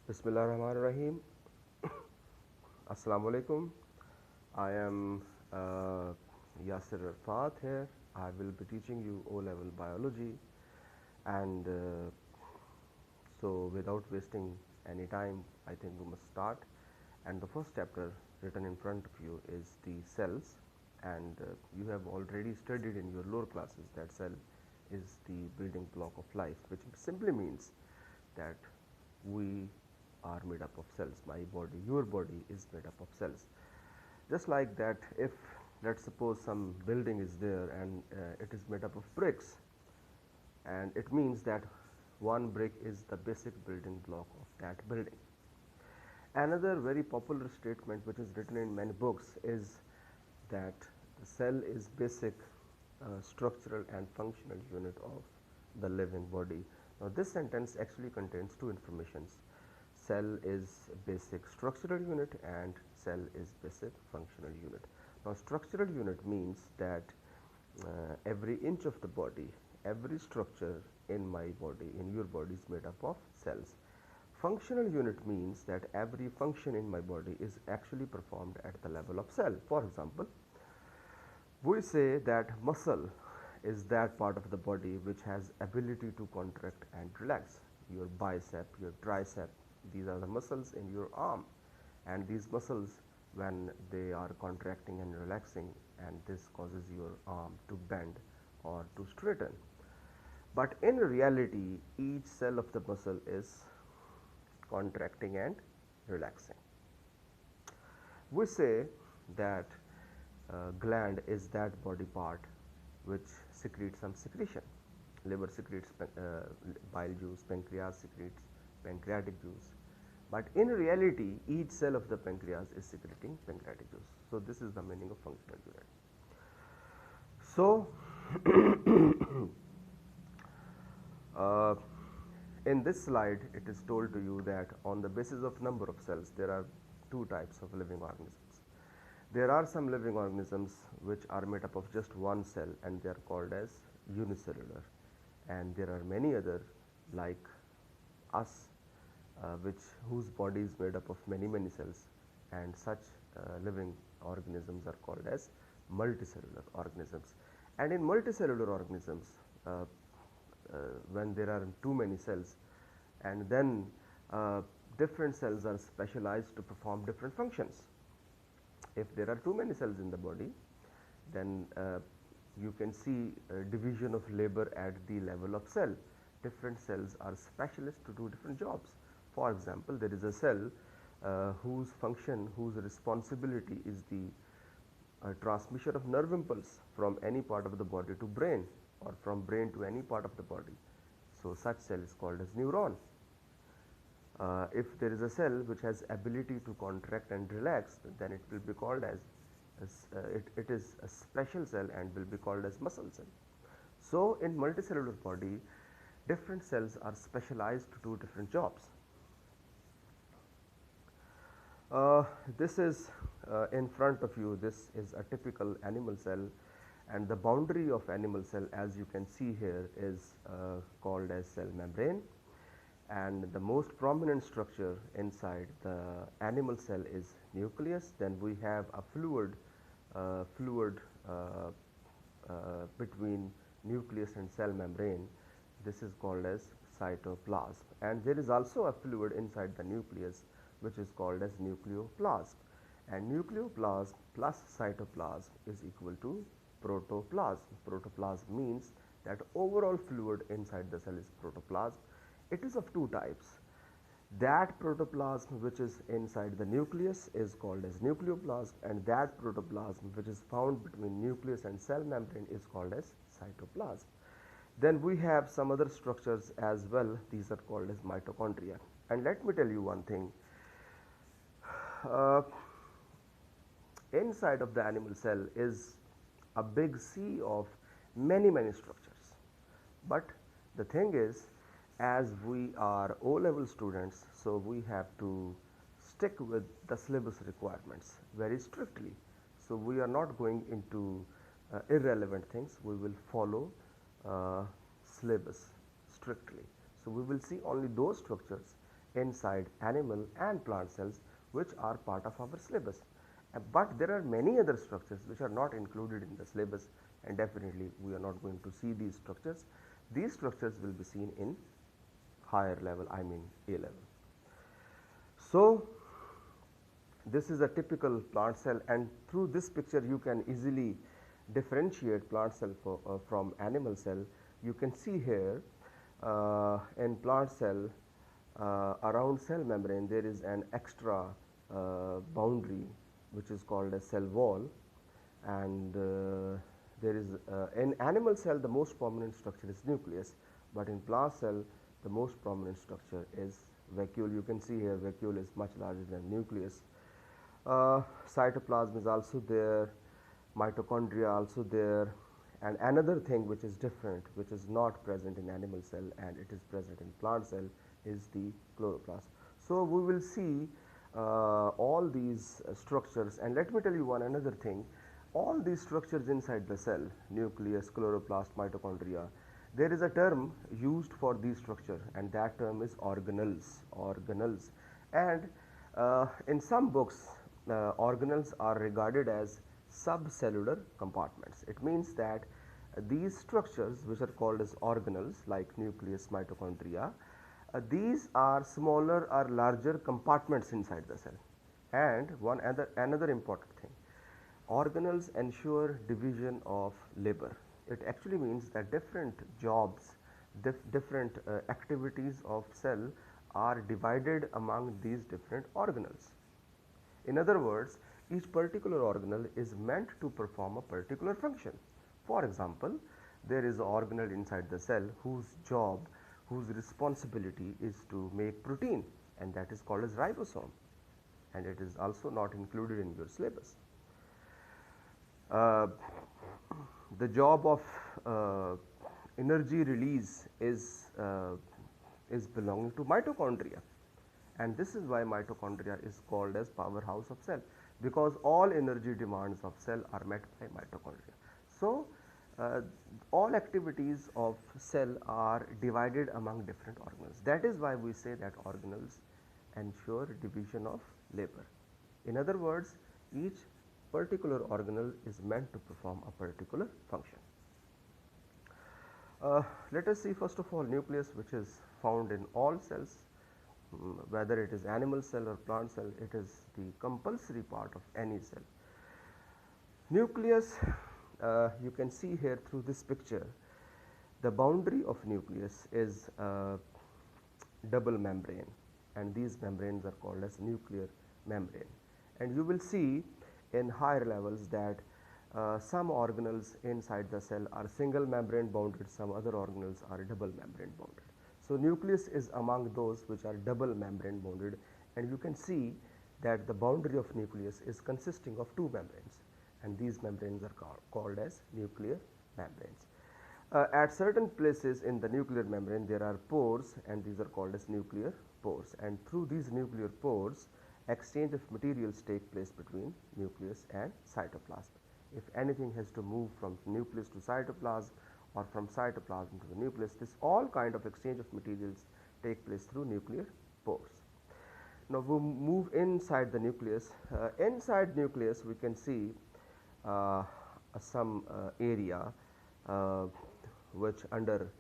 Bismillahirrahmanirrahim. Assalamu alaikum. I am Yasir Arfat here. I will be teaching you O-level biology, and so without wasting any time, I think we must start. And the first chapter written in front of you is the cells, and you have already studied in your lower classes that cell is the building block of life, which simply means that we are made up of cells. My body, your body is made up of cells. Just like that, if let's suppose some building is there and it is made up of bricks, and it means that one brick is the basic building block of that building. Another very popular statement which is written in many books is that the cell is basic structural and functional unit of the living body. Now this sentence actually contains two informations. Cell is basic structural unit and cell is basic functional unit. Now structural unit means that every inch of the body, every structure in my body, in your body is made up of cells. Functional unit means that every function in my body is actually performed at the level of cell. For example, we say that muscle is that part of the body which has ability to contract and relax. Your bicep, your tricep, these are the muscles in your arm, and these muscles, when they are contracting and relaxing, and this causes your arm to bend or to straighten. But in reality, each cell of the muscle is contracting and relaxing. We say that gland is that body part which secretes some secretion. Liver secretes bile juice, pancreas secretes pancreatic juice. But in reality, each cell of the pancreas is secreting pancreatic juice. So this is the meaning of functional unit. So in this slide, it is told to you that on the basis of number of cells, there are two types of living organisms. There are some living organisms which are made up of just one cell, and they are called as unicellular. And there are many other like us, whose body is made up of many cells, and such living organisms are called as multicellular organisms. And in multicellular organisms, when there are too many cells, and then different cells are specialized to perform different functions. If there are too many cells in the body, then you can see division of labor at the level of cell. Different cells are specialists to do different jobs. For example, there is a cell whose function, whose responsibility is the transmission of nerve impulse from any part of the body to brain, or from brain to any part of the body. So such cell is called as neuron. If there is a cell which has ability to contract and relax, then it will be called as it is a special cell and will be called as muscle cell. So in multicellular body, different cells are specialized to do different jobs. This is in front of you. This is a typical animal cell, and the boundary of animal cell, as you can see here, is called as cell membrane. And the most prominent structure inside the animal cell is nucleus. Then we have a fluid between nucleus and cell membrane. This is called as cytoplasm, and there is also a fluid inside the nucleus which is called as nucleoplasm, and nucleoplasm plus cytoplasm is equal to protoplasm. Protoplasm means that overall fluid inside the cell is protoplasm. It is of two types. That protoplasm which is inside the nucleus is called as nucleoplasm, and that protoplasm which is found between nucleus and cell membrane is called as cytoplasm. Then we have some other structures as well. These are called as mitochondria. And let me tell you one thing. Inside of the animal cell is a big sea of many structures. But the thing is, as we are O-level students, so we have to stick with the syllabus requirements very strictly. So we are not going into irrelevant things. We will follow syllabus strictly. So we will see only those structures inside animal and plant cells which are part of our syllabus. But there are many other structures which are not included in the syllabus, and definitely we are not going to see these structures. These structures will be seen in higher level, I mean A level. So, this is a typical plant cell, and through this picture you can easily differentiate plant cell from animal cell. You can see here in plant cell around cell membrane there is an extra boundary which is called a cell wall, and there is in animal cell the most prominent structure is nucleus, but in plant cell the most prominent structure is vacuole. You can see here vacuole is much larger than nucleus. Cytoplasm is also there, mitochondria also there, and another thing which is different, which is not present in animal cell and it is present in plant cell, is the chloroplast. So, we will see all these structures, and let me tell you one another thing. All these structures inside the cell, nucleus, chloroplast, mitochondria, there is a term used for these structure, and that term is organelles. Organelles, and in some books organelles are regarded as subcellular compartments. It means that these structures which are called as organelles like nucleus, mitochondria, these are smaller or larger compartments inside the cell. And another important thing, organelles ensure division of labor. It actually means that different jobs, different activities of cell are divided among these different organelles. In other words, each particular organelle is meant to perform a particular function. For example, there is an organelle inside the cell whose job, whose responsibility is to make protein, and that is called as ribosome, and it is also not included in your syllabus. The job of energy release is belonging to mitochondria, and this is why mitochondria is called as powerhouse of cell, because all energy demands of cell are met by mitochondria. So, all activities of cell are divided among different organelles. That is why we say that organelles ensure division of labor. In other words, each particular organelle is meant to perform a particular function. Let us see first of all nucleus, which is found in all cells, whether it is animal cell or plant cell. It is the compulsory part of any cell. Nucleus, you can see here through this picture, the boundary of nucleus is double membrane, and these membranes are called as nuclear membrane. And you will see in higher levels that some organelles inside the cell are single membrane bounded, some other organelles are double membrane bounded. So, nucleus is among those which are double membrane bounded, and you can see that the boundary of nucleus is consisting of two membranes, and these membranes are called as nuclear membranes. At certain places in the nuclear membrane there are pores, and these are called as nuclear pores, and through these nuclear pores exchange of materials take place between nucleus and cytoplasm. If anything has to move from nucleus to cytoplasm or from cytoplasm to the nucleus, this all kind of exchange of materials take place through nuclear pores. Now, we move inside the nucleus. Inside nucleus we can see some area which under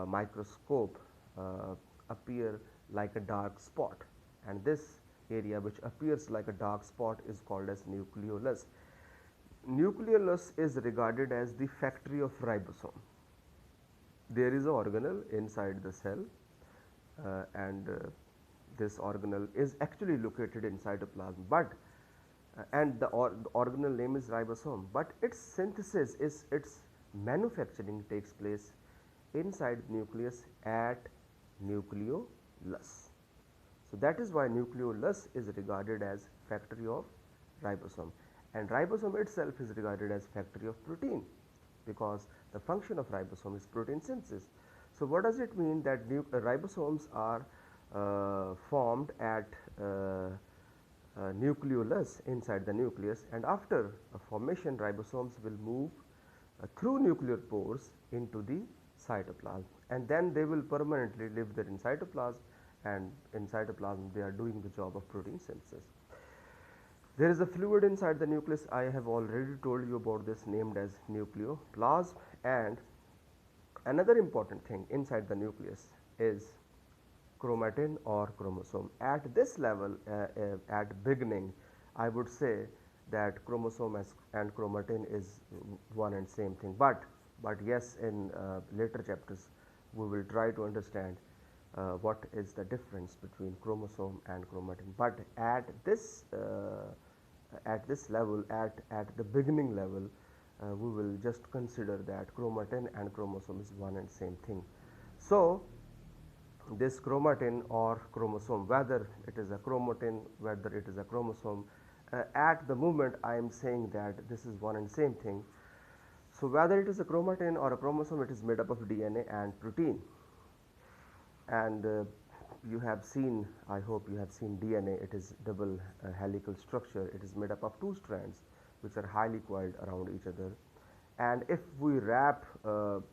microscope appear like a dark spot, and this area which appears like a dark spot is called as nucleolus. Nucleolus is regarded as the factory of ribosome. There is an organelle inside the cell, and this organelle is actually located in cytoplasm, but and the organelle name is ribosome, but its synthesis is its manufacturing takes place inside nucleus at nucleolus. So, that is why nucleolus is regarded as factory of ribosome, and ribosome itself is regarded as factory of protein, because the function of ribosome is protein synthesis. So, what does it mean that ribosomes are formed at nucleolus inside the nucleus, and after formation ribosomes will move through nuclear pores into the cytoplasm, and then they will permanently live there in cytoplasm, and in cytoplasm they are doing the job of protein synthesis. There is a fluid inside the nucleus. I have already told you about this, named as nucleoplasm. And another important thing inside the nucleus is chromatin or chromosome. At this level, at beginning, I would say that chromosome and chromatin is one and same thing. But yes, in later chapters, we will try to understand what is the difference between chromosome and chromatin. But at this level, at the beginning level, we will just consider that chromatin and chromosome is one and same thing. So this chromatin or chromosome, whether it is a chromatin, whether it is a chromosome, at the moment I am saying that this is one and same thing. So whether it is a chromatin or a chromosome, it is made up of DNA and protein. And you have seen, I hope you have seen DNA. It is double helical structure. It is made up of two strands which are highly coiled around each other. And if we wrap a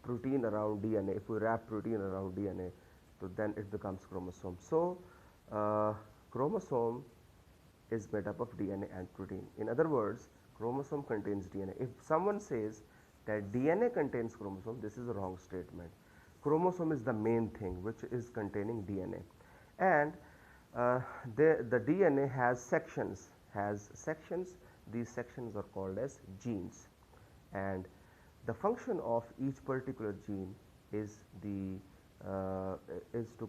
protein around DNA, so then it becomes chromosome. So chromosome is made up of DNA and protein. In other words, chromosome contains DNA. If someone says that DNA contains chromosome, this is a wrong statement. Chromosome is the main thing which is containing DNA, and the DNA has sections. These sections are called as genes, and the function of each particular gene is to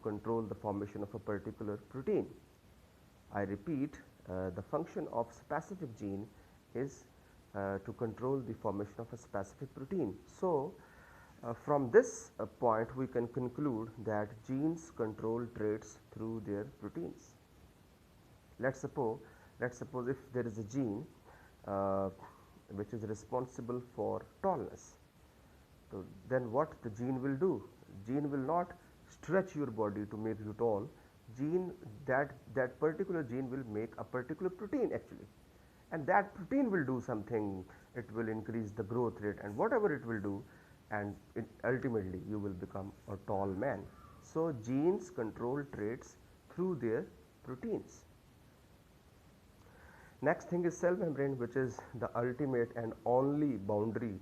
control the formation of a particular protein. I repeat, the function of specific gene is to control the formation of a specific protein. So from this point we can conclude that genes control traits through their proteins. Let's suppose if there is a gene which is responsible for tallness, so then what the gene will do? Gene will not stretch your body to make you tall. That particular gene will make a particular protein actually, and that protein will do something. It will increase the growth rate and whatever it will do, and ultimately you will become a tall man. So genes control traits through their proteins. Next thing is cell membrane, which is the ultimate and only boundary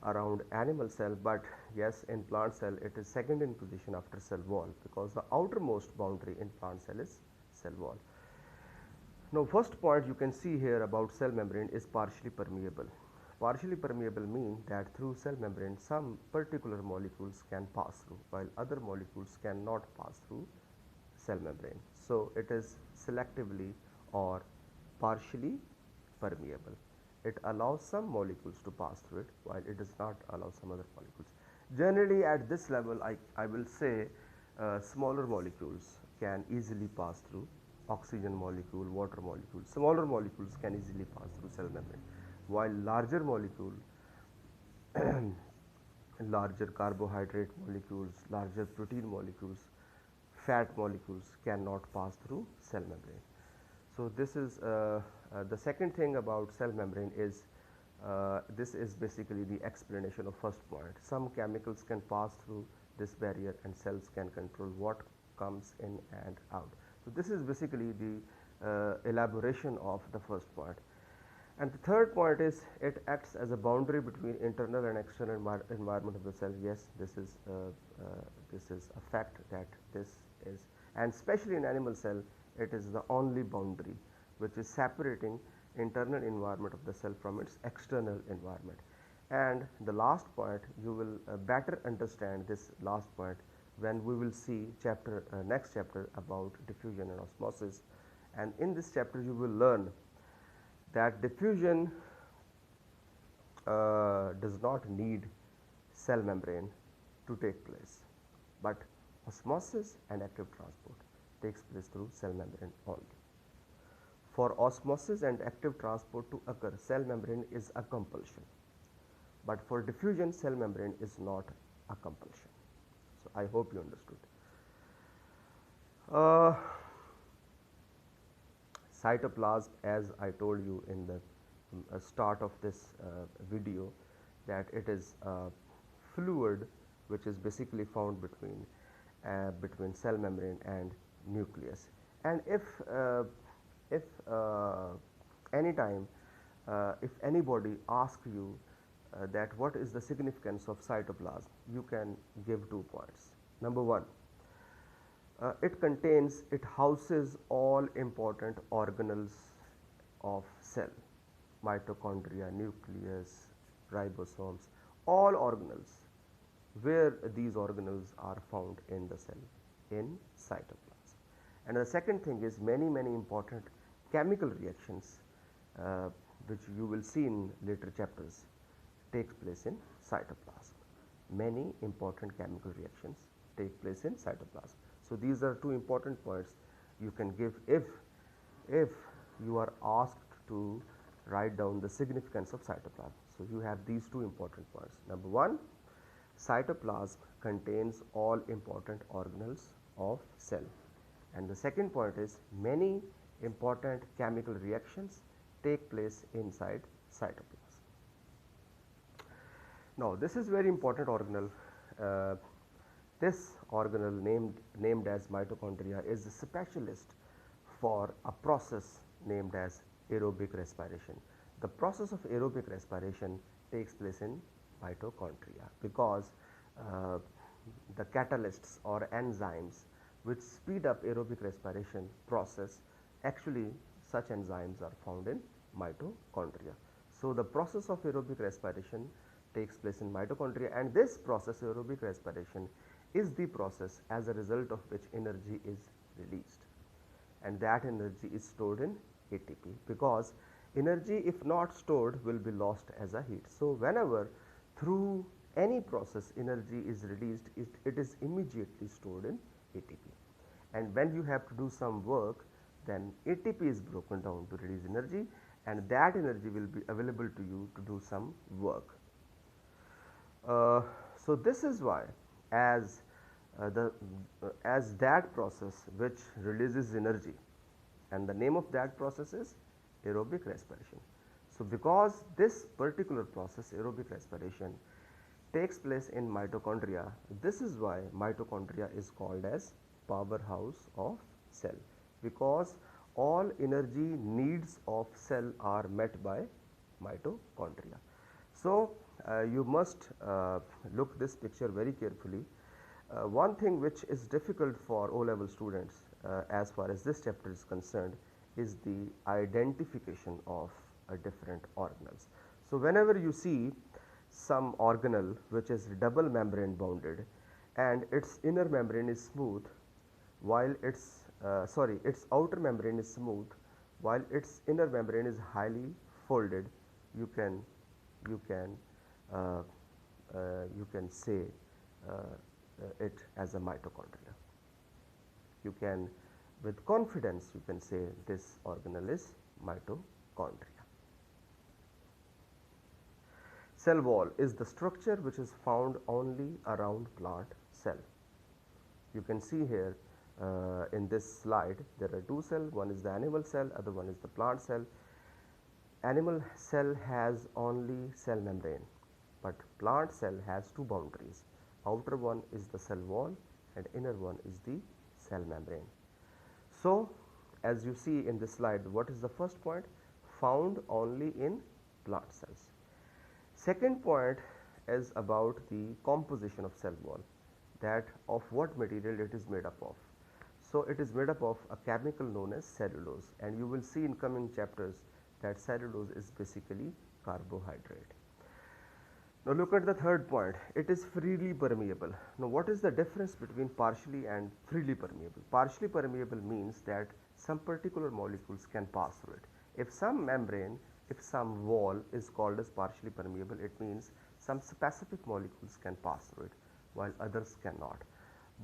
around animal cell, but yes, in plant cell it is second in position after cell wall, because the outermost boundary in plant cell is cell wall. Now first point you can see here about cell membrane is partially permeable. Partially permeable means that through cell membrane some particular molecules can pass through while other molecules cannot pass through cell membrane. So it is selectively or partially permeable. It allows some molecules to pass through it while it does not allow some other molecules. Generally at this level I will say smaller molecules can easily pass through, oxygen molecule, water molecule, smaller molecules can easily pass through cell membrane, while larger molecule larger carbohydrate molecules, larger protein molecules, fat molecules cannot pass through cell membrane. So this is the second thing about cell membrane is this is basically the explanation of first point. Some chemicals can pass through this barrier and cells can control what comes in and out. So this is basically the elaboration of the first point. And the third point is it acts as a boundary between internal and external environment of the cell. Yes, this is a fact that this is, and especially in animal cell, it is the only boundary which is separating internal environment of the cell from its external environment. And the last point, you will better understand this last point when we will see next chapter about diffusion and osmosis. And in this chapter you will learn that diffusion does not need cell membrane to take place, but osmosis and active transport takes place through cell membrane only. For osmosis and active transport to occur, cell membrane is a compulsion, but for diffusion, cell membrane is not a compulsion. So I hope you understood. Cytoplasm, as I told you in the start of this video, that it is a fluid which is basically found between between cell membrane and nucleus. And if any time if anybody asks you that what is the significance of cytoplasm, you can give 2 points. Number one, it houses all important organelles of cell: mitochondria, nucleus, ribosomes, all organelles, where these organelles are found in the cell, in cytoplasm. And the second thing is many important chemical reactions uh, which you will see in later chapters takes place in cytoplasm. Many important chemical reactions take place in cytoplasm. So these are two important points you can give if you are asked to write down the significance of cytoplasm. So you have these two important points. Number one, cytoplasm contains all important organelles of cell, and the second point is many important chemical reactions take place inside cytoplasm. Now this is very important organelle. Uh, this organelle named as mitochondria is a specialist for a process named as aerobic respiration. The process of aerobic respiration takes place in mitochondria because uh, the catalysts or enzymes which speed up aerobic respiration process, actually such enzymes are found in mitochondria. So the process of aerobic respiration takes place in mitochondria, and this process, aerobic respiration, is the process as a result of which energy is released, and that energy is stored in ATP, because energy if not stored will be lost as a heat. So whenever through any process energy is released, it is immediately stored in ATP, and when you have to do some work, then ATP is broken down to release energy, and that energy will be available to you to do some work. So this is why, as as that process which releases energy, and the name of that process is aerobic respiration. So because this particular process, aerobic respiration, takes place in mitochondria, this is why mitochondria is called as powerhouse of cell, because all energy needs of cell are met by mitochondria. So you must look this picture very carefully. One thing which is difficult for O-level students as far as this chapter is concerned is the identification of different organelles. So whenever you see some organelle which is double membrane bounded and its inner membrane is smooth, while its outer membrane is smooth while its inner membrane is highly folded, you can you can uh, you can say it as a mitochondria. You can, with confidence, you can say this organelle is mitochondria. Cell wall is the structure which is found only around plant cell. You can see here in this slide there are two cells, one is the animal cell, other one is the plant cell. Animal cell has only cell membrane, but plant cell has two boundaries. Outer one is the cell wall and inner one is the cell membrane. So as you see in this slide, what is the first point? Found only in plant cells. Second point is about the composition of cell wall, that of what material it is made up of. So it is made up of a chemical known as cellulose, and you will see in coming chapters that cellulose is basically carbohydrate. Now look at the third point, it is freely permeable. Now what is the difference between partially and freely permeable? Partially permeable means that some particular molecules can pass through it. If some membrane, if some wall is called as partially permeable, it means some specific molecules can pass through it while others cannot.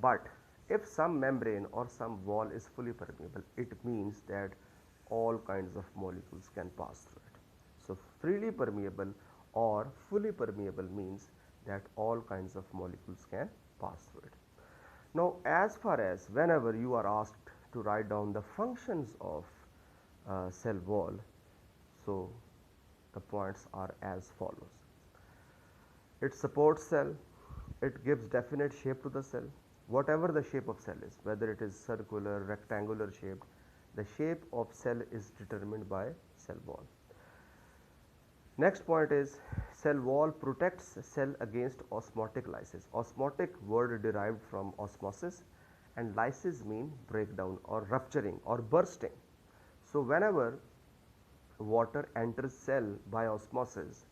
But if some membrane or some wall is fully permeable, it means that all kinds of molecules can pass through it. So freely permeable or fully permeable means that all kinds of molecules can pass through it. Now as far as whenever you are asked to write down the functions of cell wall, so the points are as follows. It supports cell, it gives definite shape to the cell, whatever the shape of cell is, whether it is circular, rectangular shaped, the shape of cell is determined by cell wall. Next point is cell wall protects cell against osmotic lysis. Osmotic word derived from osmosis, and lysis mean breakdown or rupturing or bursting. So whenever water enters cell by osmosis,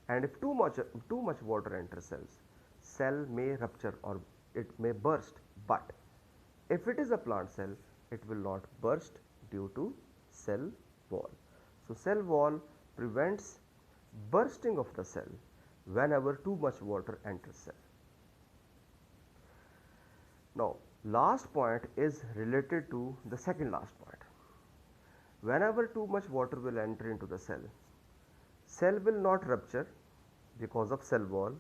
and if too much water enters cells, cell may rupture or it may burst, but if it is a plant cell, it will not burst due to cell wall. So cell wall prevents bursting of the cell whenever too much water enters cell. Now last point is related to the second last point. Whenever too much water will enter into the cell, cell will not rupture because of cell wall,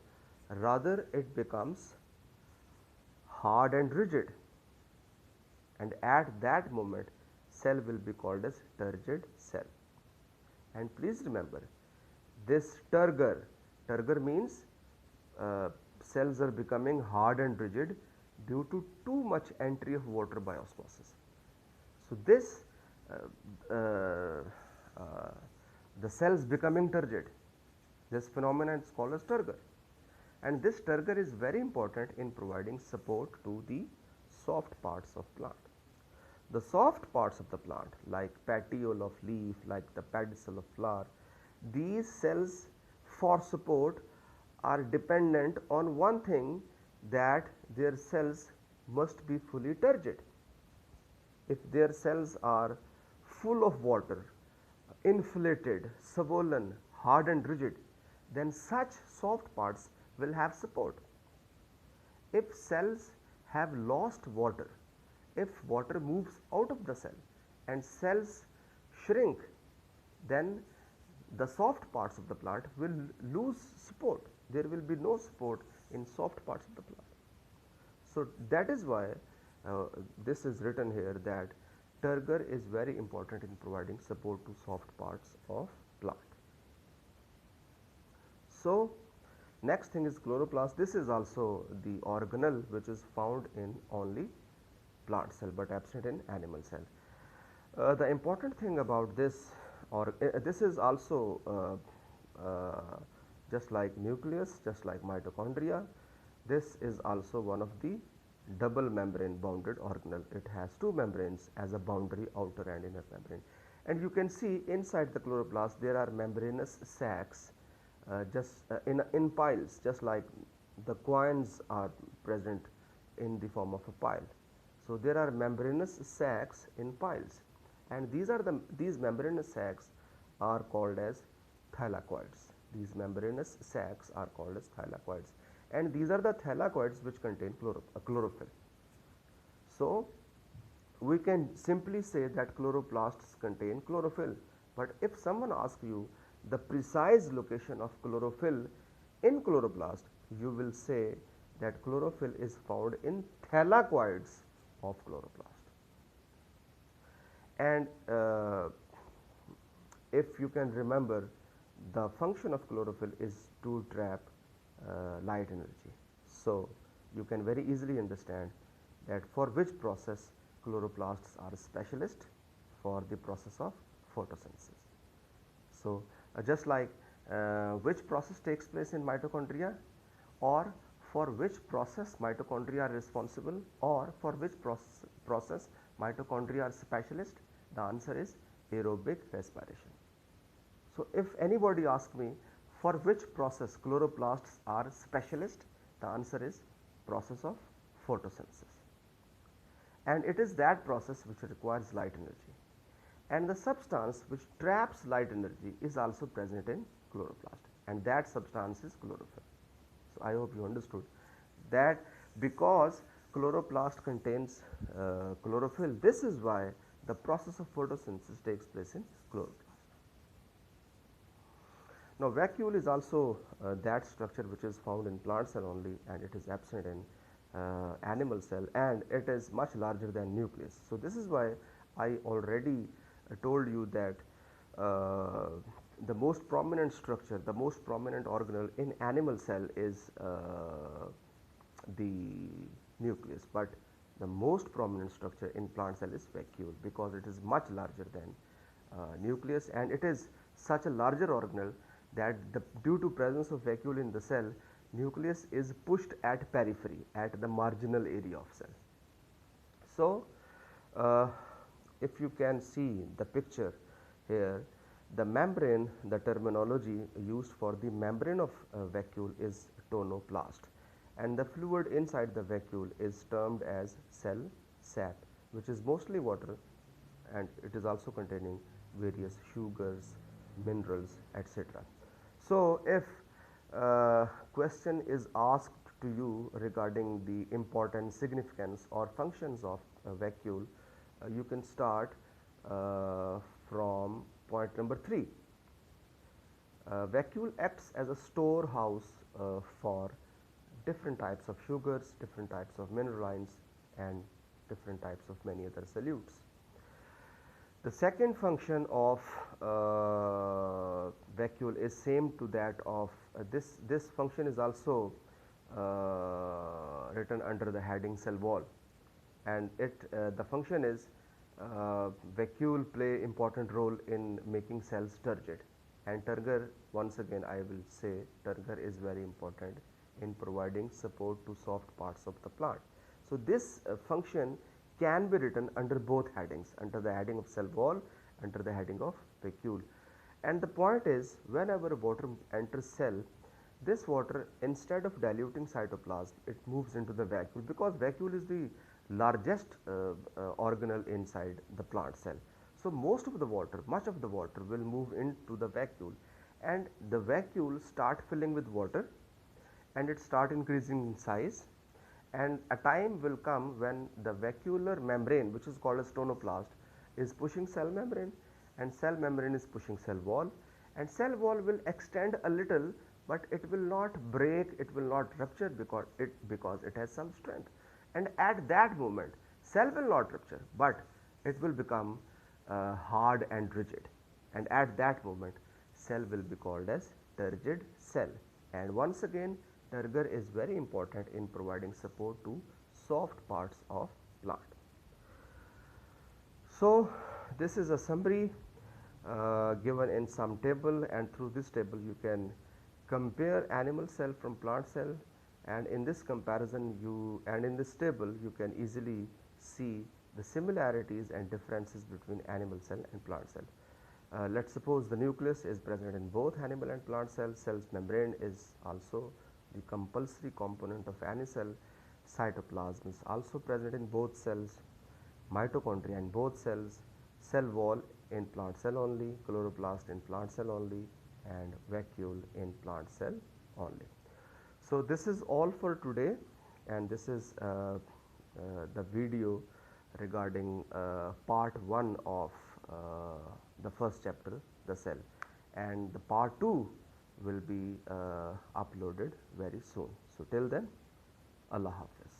rather it becomes hard and rigid, and at that moment cell will be called as turgid cell. And please remember this turgor means cells are becoming hard and rigid due to too much entry of water by osmosis. So this the cells becoming turgid, this phenomenon is called as turgor, and this turgor is very important in providing support to the soft parts of plant. The soft parts of the plant like petiole of leaf, like the pedicel of flower, these cells for support are dependent on one thing, that their cells must be fully turgid. If their cells are full of water, inflated, swollen, hard and rigid, then such soft parts will have support. If cells have lost water, if water moves out of the cell and cells shrink, then the soft parts of the plant will lose support. There will be no support in soft parts of the plant. So that is why this is written here, that turgor is very important in providing support to soft parts of plant. So next thing is chloroplast. This is also the organelle which is found in only plant cell but absent in animal cell. The important thing about this, or this is also just like nucleus, just like mitochondria, this is also one of the double membrane bounded organelle. It has two membranes as a boundary, outer and inner membrane, and you can see inside the chloroplast there are membranous sacs in piles, just like the coins are present in the form of a pile. So there are membranous sacs in piles, and these membranous sacs are called as thylakoids. These membranous sacs are called as thylakoids, and these are the thylakoids which contain chlorophyll. So we can simply say that chloroplasts contain chlorophyll, but if someone asks you the precise location of chlorophyll in chloroplast, you will say that chlorophyll is found in thylakoids of chloroplast. And if you can remember, the function of chlorophyll is to trap light energy. So you can very easily understand that for which process chloroplasts are specialist, for the process of photosynthesis. So just like which process takes place in mitochondria, or for which process mitochondria are responsible, or for which process mitochondria are specialist, the answer is aerobic respiration. So if anybody asks me for which process chloroplasts are specialist, the answer is process of photosynthesis, and it is that process which requires light energy, and the substance which traps light energy is also present in chloroplast, and that substance is chlorophyll. So I hope you understood that because chloroplast contains chlorophyll, this is why the process of photosynthesis takes place in chloroplast. Now vacuole is also that structure which is found in plant cell only, and it is absent in animal cell, and it is much larger than nucleus. So this is why I already told you that the most prominent structure, the most prominent organelle in animal cell is the nucleus, but the most prominent structure in plant cell is vacuole because it is much larger than nucleus, and it is such a larger organelle that due to presence of vacuole in the cell, nucleus is pushed at periphery, at the marginal area of cell. So, uh, if you can see the picture here, the membrane, the terminology used for the membrane of vacuole is tonoplast, and the fluid inside the vacuole is termed as cell sap, which is mostly water, and it is also containing various sugars, minerals, etc. So, if question is asked to you regarding the important significance or functions of a vacuole, you can start from point number 3. Vacuole acts as a storehouse for different types of sugars, different types of minerals, and different types of many other solutes. The second function of vacuole is same to that of this function is also written under the heading cell wall, and the function is vacuole play important role in making cells turgid, and turgor, once again I will say, turgor is very important in providing support to soft parts of the plant. So, this function can be written under both headings, under the heading of cell wall, under the heading of vacuole. And the point is, whenever water enters cell, this water, instead of diluting cytoplasm, it moves into the vacuole, because vacuole is the largest organelle inside the plant cell. So, most of the water, much of the water will move into the vacuole, and the vacuole start filling with water, and it start increasing in size, and a time will come when the vacuolar membrane, which is called as tonoplast, is pushing cell membrane, and cell membrane is pushing cell wall, and cell wall will extend a little, but it will not break, it will not rupture, because it has some strength, and at that moment cell will not rupture, but it will become hard and rigid, and at that moment cell will be called as turgid cell. And once again, turgor is very important in providing support to soft parts of plant. So, this is a summary given in some table, and through this table you can compare animal cell from plant cell, and in this comparison in this table you can easily see the similarities and differences between animal cell and plant cell. Let's suppose the nucleus is present in both animal and plant cells. Cell's membrane is also the compulsory component of any cell. Cytoplasm is also present in both cells. Mitochondria in both cells. Cell wall in plant cell only. Chloroplast in plant cell only, and vacuole in plant cell only. So, this is all for today, and this is the video regarding part 1 of the first chapter, the cell, and the part 2 will be uploaded very soon. So, till then, Allah Hafiz.